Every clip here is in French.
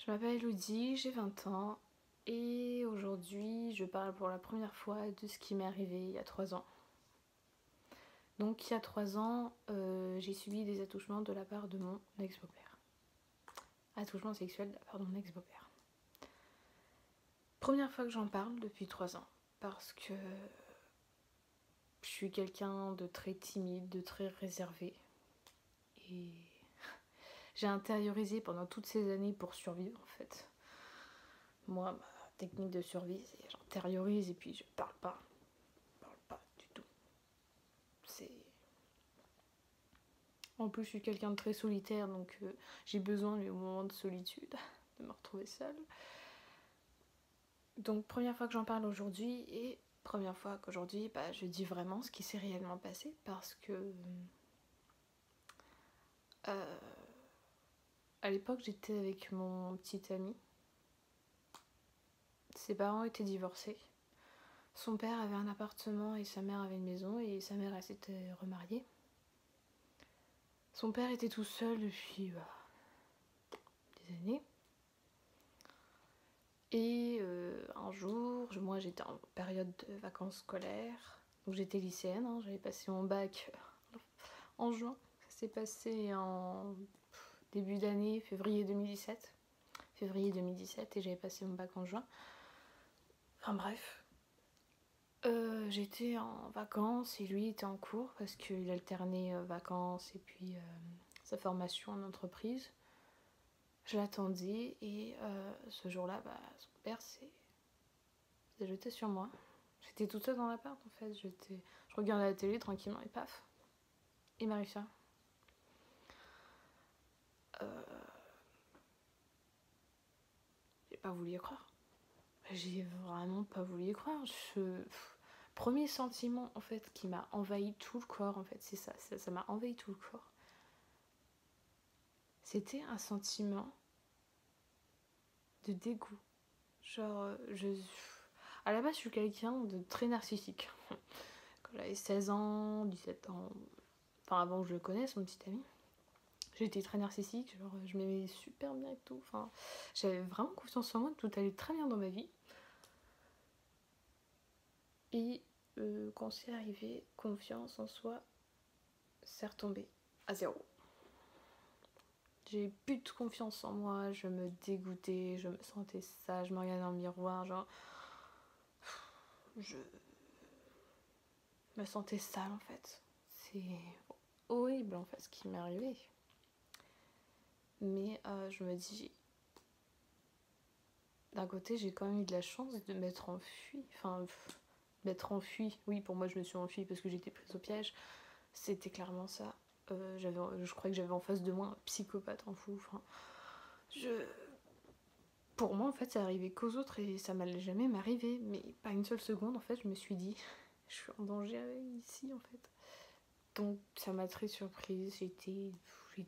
Je m'appelle Elodie, j'ai 20 ans et aujourd'hui je parle pour la première fois de ce qui m'est arrivé il y a 3 ans. Donc il y a 3 ans, j'ai subi des attouchements de la part de mon ex-beau-père. Attouchements sexuels de la part de mon ex-beau-père. Première fois que j'en parle depuis 3 ans parce que je suis quelqu'un de très timide, de très réservé et j'ai intériorisé pendant toutes ces années pour survivre en fait. Moi, ma technique de survie, c'est j'intériorise et puis je parle pas du tout. C'est... En plus, je suis quelqu'un de très solitaire, donc j'ai besoin du moment de solitude, de me retrouver seule. Donc, première fois que j'en parle aujourd'hui, et première fois qu'aujourd'hui, je dis vraiment ce qui s'est réellement passé, parce que à l'époque, j'étais avec mon petit ami. Ses parents étaient divorcés. Son père avait un appartement et sa mère avait une maison, et sa mère, elle s'était remariée. Son père était tout seul depuis des années. Et un jour, moi j'étais en période de vacances scolaires, donc j'étais lycéenne, hein, j'avais passé mon bac en juin. Ça s'est passé en début d'année, février 2017. Février 2017 et j'avais passé mon bac en juin. Enfin bref. J'étais en vacances et lui était en cours parce qu'il alternait vacances et puis sa formation en entreprise. Je l'attendais et ce jour-là, son père s'est jeté sur moi. J'étais toute seule dans l'appart en fait. Je regardais la télé tranquillement et paf, il m'arrive ça. J'ai pas voulu y croire. J'ai vraiment pas voulu y croire. Premier sentiment en fait qui m'a envahi tout le corps en fait, c'est ça m'a envahi tout le corps. C'était un sentiment de dégoût. Genre, à la base, je suis quelqu'un de très narcissique. Quand j'avais 16 ans, 17 ans, enfin avant que je le connaisse, mon petit ami, j'étais très narcissique, genre je m'aimais super bien et tout. Enfin, j'avais vraiment confiance en moi, tout allait très bien dans ma vie. Et quand c'est arrivé, confiance en soi s'est retombée à zéro. J'ai plus de confiance en moi, je me dégoûtais, je me sentais sale, je me regardais dans le miroir, genre... Je me sentais sale en fait. C'est horrible en fait ce qui m'est arrivé. Mais je me dis, d'un côté j'ai quand même eu de la chance de m'être enfuie. Enfin, m'être enfuie. Oui, pour moi je me suis enfuie parce que j'étais prise au piège. C'était clairement ça. Je crois que j'avais en face de moi un psychopathe en fou. Enfin, pour moi en fait ça arrivait qu'aux autres et ça m'allait jamais m'arriver. Mais pas une seule seconde en fait je me suis dit, je suis en danger ici en fait. Donc ça m'a très surprise, j'étais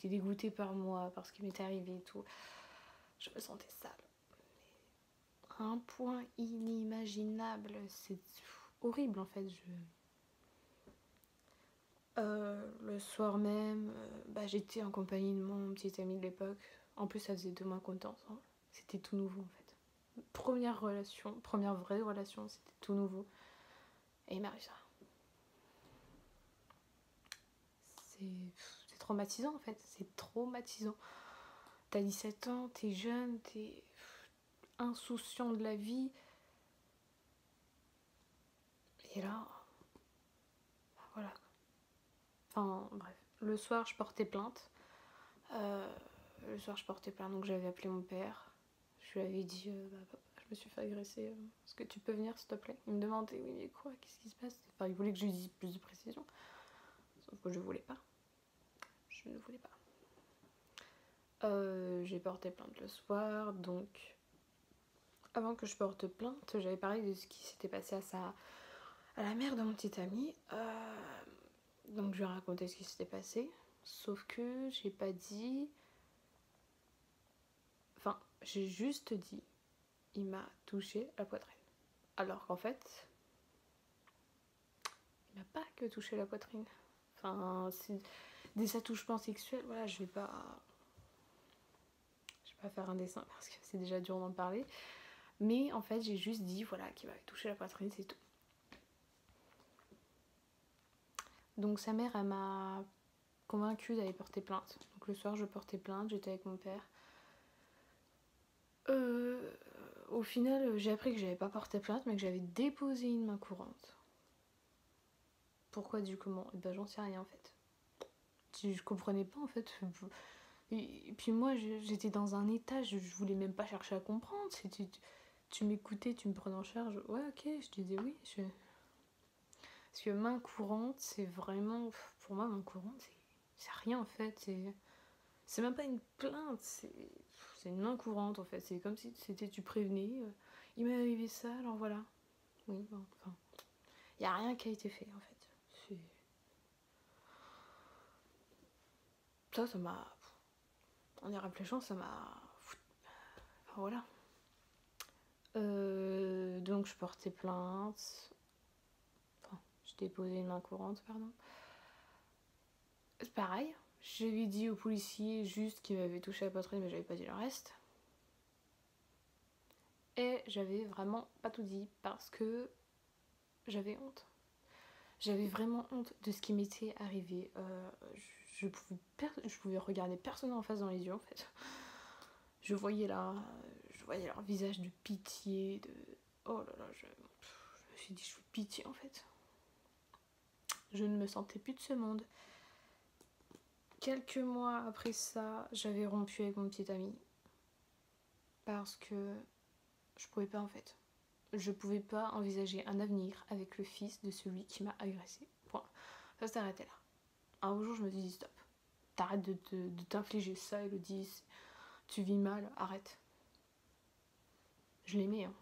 dégoûtée par moi, par ce qui m'était arrivé et tout. Je me sentais sale. Mais à un point inimaginable, c'est horrible en fait. Le soir même, j'étais en compagnie de mon petit ami de l'époque. En plus ça faisait 2 mois qu'on était ensemble. C'était tout nouveau en fait. Première vraie relation, c'était tout nouveau. Et il m'arrive ça. C'est traumatisant en fait, c'est traumatisant. T'as 17 ans, t'es jeune, t'es insouciant de la vie. Et là, voilà. Enfin, bref. Le soir, je portais plainte. Donc j'avais appelé mon père. Je lui avais dit, papa, je me suis fait agresser. Est-ce que tu peux venir, s'il te plaît? Il me demandait, oui, mais quoi? Qu'est-ce qui se passe? Enfin, il voulait que je lui dise plus de précision. Sauf que je voulais pas. Je ne voulais pas. J'ai porté plainte le soir, donc avant que je porte plainte, j'avais parlé de ce qui s'était passé à la mère de mon petit ami. Donc je lui ai raconté ce qui s'était passé, sauf que j'ai pas dit... Enfin, j'ai juste dit, il m'a touché la poitrine. Alors qu'en fait, il m'a pas que touché la poitrine. Enfin, c'est des attouchements sexuels, voilà, je vais pas vais pas faire un dessin parce que c'est déjà dur d'en parler. Mais en fait, j'ai juste dit, voilà, qu'il m'avait touché la poitrine, c'est tout. Donc sa mère, elle m'a convaincue d'aller porter plainte. Donc le soir, je portais plainte, j'étais avec mon père. Au final, j'ai appris que j'avais pas porté plainte, mais que j'avais déposé une main courante. Pourquoi, du comment? Et ben j'en sais rien en fait. Je comprenais pas en fait. Et puis moi, j'étais dans un état, je voulais même pas chercher à comprendre. Tu m'écoutais, tu me prenais en charge. Ouais, ok, je disais oui. Parce que main courante, c'est vraiment. Pour moi, main courante, c'est rien en fait. C'est même pas une plainte, c'est une main courante en fait. C'est comme si c'était tu prévenais. Il m'est arrivé ça, alors voilà. Oui, bon, enfin. Il n'y a rien qui a été fait en fait. Ça m'a. En y réfléchissant, ça m'a. Enfin, voilà. Donc je portais plainte. Enfin, je déposais une main courante, pardon. C'est pareil. J'avais dit au policier juste qu'il m'avait touché la poitrine, mais j'avais pas dit le reste. Et j'avais vraiment pas tout dit parce que j'avais honte. J'avais vraiment honte de ce qui m'était arrivé. Je pouvais regarder personne en face dans les yeux en fait. Je voyais leur visage de pitié, de... Oh là là, je me suis dit, je fais pitié en fait. Je ne me sentais plus de ce monde. Quelques mois après ça, j'avais rompu avec mon petit ami. Parce que je pouvais pas en fait. Je pouvais pas envisager un avenir avec le fils de celui qui m'a agressé. Point. Ça s'est arrêté là. Un jour, je me suis dit stop. T'arrêtes de t'infliger ça, Elodie. Tu vis mal, arrête. Je l'aimais, hein.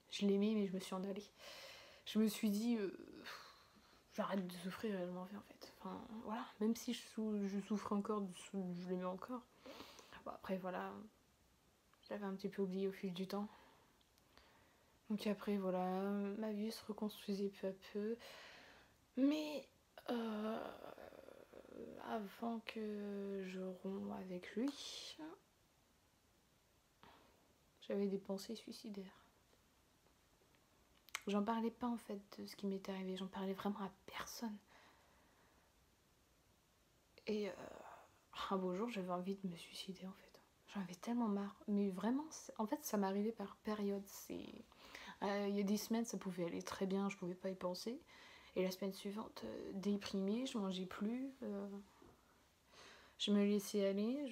Je l'aimais, mais je me suis en allée. Je me suis dit, j'arrête de souffrir réellement en fait. Enfin, voilà. Même si je souffrais encore, je l'aimais encore. Bon, après, voilà. J'avais un petit peu oublié au fil du temps. Donc après, voilà, ma vie se reconstruisait peu à peu. Mais avant que je rompe avec lui, j'avais des pensées suicidaires. J'en parlais pas en fait de ce qui m'était arrivé, j'en parlais vraiment à personne. Et un beau jour, j'avais envie de me suicider en fait. J'en avais tellement marre. Mais vraiment, en fait, ça m'arrivait par période. Il y a des semaines, ça pouvait aller très bien, je pouvais pas y penser. Et la semaine suivante, déprimée, je mangeais plus. Je me laissais aller,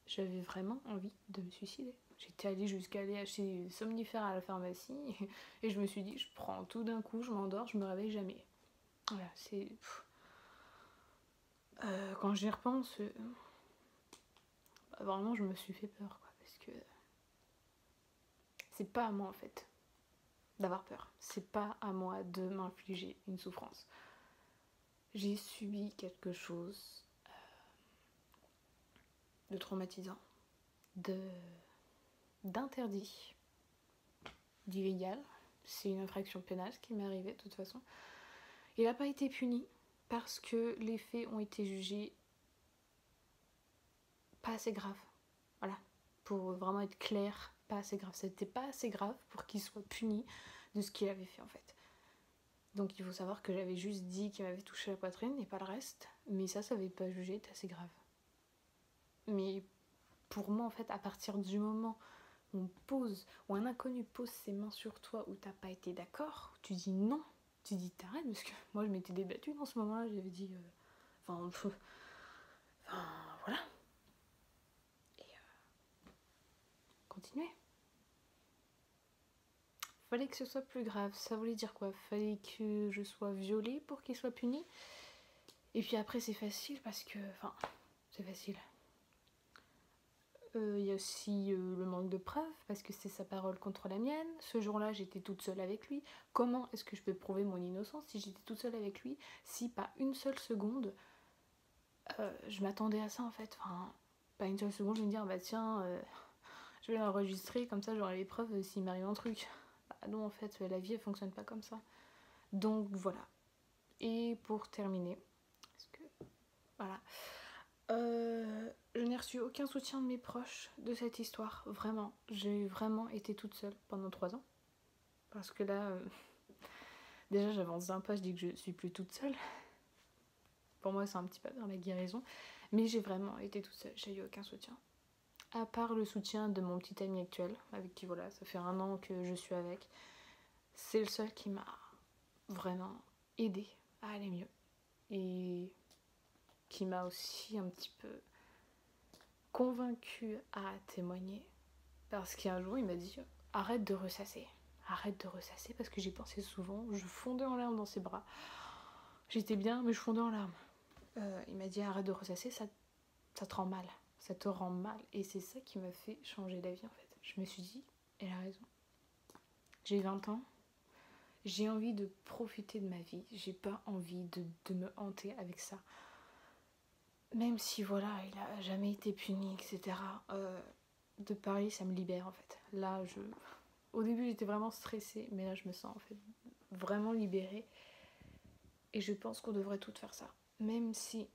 j'avais vraiment envie de me suicider. J'étais allée jusqu'à aller acheter des somnifères à la pharmacie et je me suis dit, je prends tout d'un coup, je m'endors, je me réveille jamais. Voilà, c'est... quand j'y repense, vraiment je me suis fait peur, quoi, parce que c'est pas à moi en fait d'avoir peur. C'est pas à moi de m'infliger une souffrance. J'ai subi quelque chose de traumatisant, d'interdit, d'illégal. C'est une infraction pénale qui m'est arrivée de toute façon. Il n'a pas été puni parce que les faits ont été jugés pas assez graves. Voilà, pour vraiment être clair, pas assez grave. C'était pas assez grave pour qu'il soit puni de ce qu'il avait fait en fait. Donc il faut savoir que j'avais juste dit qu'il m'avait touché la poitrine et pas le reste. Mais ça n'avait pas jugé être assez grave. Mais pour moi en fait, à partir du moment où un inconnu pose ses mains sur toi où t'as pas été d'accord, tu dis non, tu dis t'arrêtes, parce que moi je m'étais débattue dans ce moment-là, j'avais dit enfin voilà, et continuer. Fallait que ce soit plus grave. Ça voulait dire quoi? Fallait que je sois violée pour qu'il soit puni. Et puis après c'est facile parce que enfin c'est facile. Il y a aussi le manque de preuves, parce que c'est sa parole contre la mienne. Ce jour-là, j'étais toute seule avec lui. Comment est-ce que je peux prouver mon innocence si j'étais toute seule avec lui, si pas une seule seconde, je m'attendais à ça en fait. Enfin, pas une seule seconde, je vais me dire, bah tiens, je vais l'enregistrer, comme ça j'aurai les preuves s'il m'arrive un truc. Bah non, en fait, la vie, elle fonctionne pas comme ça. Donc voilà. Et pour terminer, parce que voilà, je n'ai reçu aucun soutien de mes proches de cette histoire, vraiment. J'ai vraiment été toute seule pendant 3 ans. Parce que là, déjà j'avance d'un pas, je dis que je suis plus toute seule. Pour moi c'est un petit pas dans la guérison. Mais j'ai vraiment été toute seule, j'ai eu aucun soutien. À part le soutien de mon petit ami actuel, avec qui voilà, ça fait 1 an que je suis avec. C'est le seul qui m'a vraiment aidé à aller mieux. Et qui m'a aussi un petit peu convaincue à témoigner. Parce qu'un jour il m'a dit arrête de ressasser. Arrête de ressasser parce que j'y pensais souvent. Je fondais en larmes dans ses bras. J'étais bien mais je fondais en larmes. Il m'a dit arrête de ressasser, ça te rend mal. Ça te rend mal. Et c'est ça qui m'a fait changer d'avis en fait. Je me suis dit, elle a raison. J'ai 20 ans. J'ai envie de profiter de ma vie. J'ai pas envie de me hanter avec ça. Même si voilà, il a jamais été puni, etc. De parler, ça me libère en fait. Là, au début, j'étais vraiment stressée, mais là, je me sens en fait vraiment libérée. Et je pense qu'on devrait toutes faire ça. Même si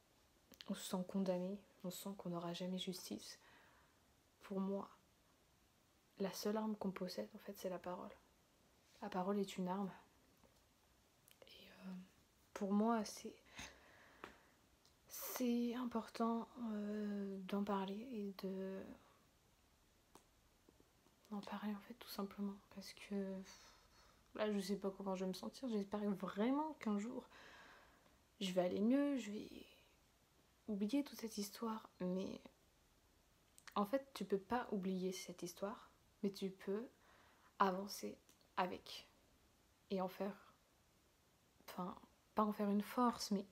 on se sent condamné, on sent qu'on n'aura jamais justice. Pour moi, la seule arme qu'on possède, en fait, c'est la parole. La parole est une arme. Et pour moi, c'est important d'en parler et d'en parler en fait tout simplement parce que là je sais pas comment je vais me sentir, j'espère vraiment qu'un jour je vais aller mieux, je vais oublier toute cette histoire, mais en fait tu peux pas oublier cette histoire, mais tu peux avancer avec et en faire, enfin pas en faire une force, mais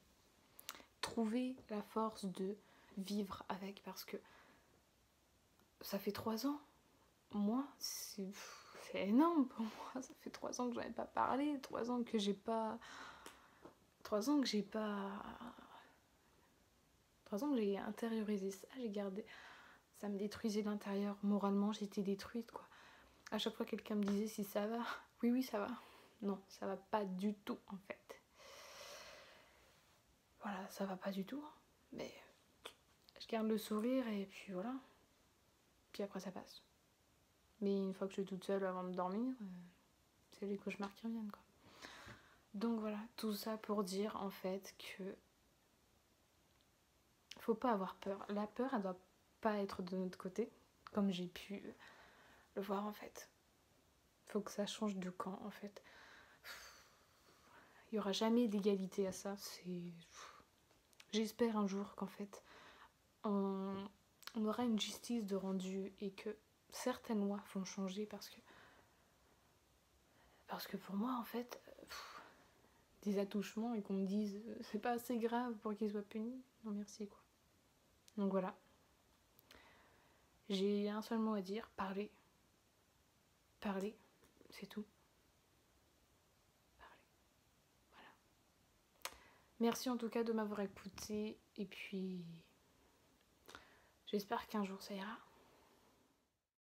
trouver la force de vivre avec, parce que ça fait 3 ans. Moi, c'est énorme pour moi. Ça fait 3 ans que j'en ai pas parlé, 3 ans que j'ai pas. 3 ans que j'ai pas. 3 ans que j'ai intériorisé ça, j'ai gardé. Ça me détruisait de l'intérieur. Moralement, j'étais détruite, quoi. À chaque fois, quelqu'un me disait si ça va. Oui, oui, ça va. Non, ça va pas du tout, en fait. Voilà, ça va pas du tout. Mais je garde le sourire et puis voilà. Puis après, ça passe. Mais une fois que je suis toute seule avant de dormir, c'est les cauchemars qui reviennent, quoi. Donc voilà, tout ça pour dire en fait que faut pas avoir peur. La peur, elle doit pas être de notre côté, comme j'ai pu le voir en fait. Faut que ça change de camp en fait. Il y aura jamais d'égalité à ça. J'espère un jour qu'en fait on aura une justice de rendu et que certaines lois vont changer parce que pour moi en fait des attouchements et qu'on me dise c'est pas assez grave pour qu'ils soient punis, non merci quoi. Donc voilà. J'ai un seul mot à dire, parler. Parler, c'est tout. Parler. Voilà. Merci en tout cas de m'avoir écouté et puis j'espère qu'un jour ça ira.